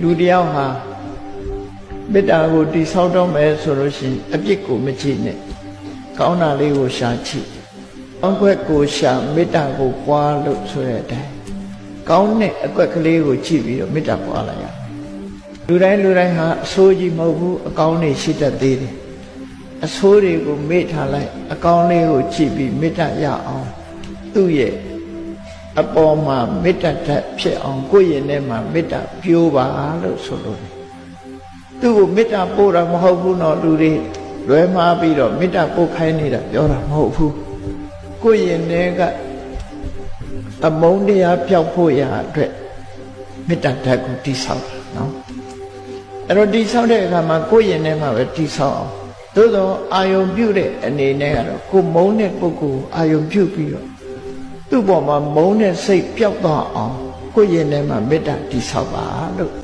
လူတယောက်ဟာမေတ္တာကိုတည်ဆောက်တော့မယ်ဆိုလို့ရှိရင်အပြစ်ကိုမကြည့်နဲ့ကောင်းတာလေးကိုရှာကြည့်ကောင်းခွက်ကိုရှာမေတ္တာကိုပွားလို့ဆိုတဲ့အတိုင်းကောင်းတဲ့အကွက်ကလေးကိုကြည့်ပြီးတော့မေတ္တာပွားလိုက်ရလူတိုင်းဟာအဆိုးကြီးမဟုတ်ဘူးအကောင်းတွေရှိတတ်သေးတယ်အဆိုးတွေကိုမေ့ထားလိုက်အကောင်းလေးကိုကြည့်ပြီးမေတ္တာရအောင်သူ့ရဲ့အပေါ်မှာမေတ္တာဓာတ်ဖြစ်အောင်ကိုယ့်ရင်ထဲမှာမေတ္တာပြိုးပါလို့ဆိုလို့သူ့ကိုမေတ္တာပို့တာမဟုတ်ဘူးနော်လူတွေလွဲမှားပြီးတော့မေတ္တာပို့ခိုင်းနေတာပြောတာမဟုတ်ဘူးကိုယ့်ရင်ထဲကအမုန်းတရားပျောက်ဖို့ရာအတွက်မေတ္တာဓာတ်ကိုတည်ဆောက်တာနော်အဲ့တော့တည်ဆောက်တဲ့အခါမှာကိုယ့်ရင်ထဲမှာပဲတည်ဆောက်အောင်သို့တော့အာယုံပြုတဲ့အနေနဲ့ကတော့ကိုမုန်းတဲ့ပုဂ္ဂိုလ်အာယုံပြုပြီးတော့သူ့ပေါ်မှာမုန်းတဲ့စိတ်ပျောက်သွားအောင်ကိုယ့်ရင်ထဲမှာမေတ္တာတည်ဆောက်ပါလို့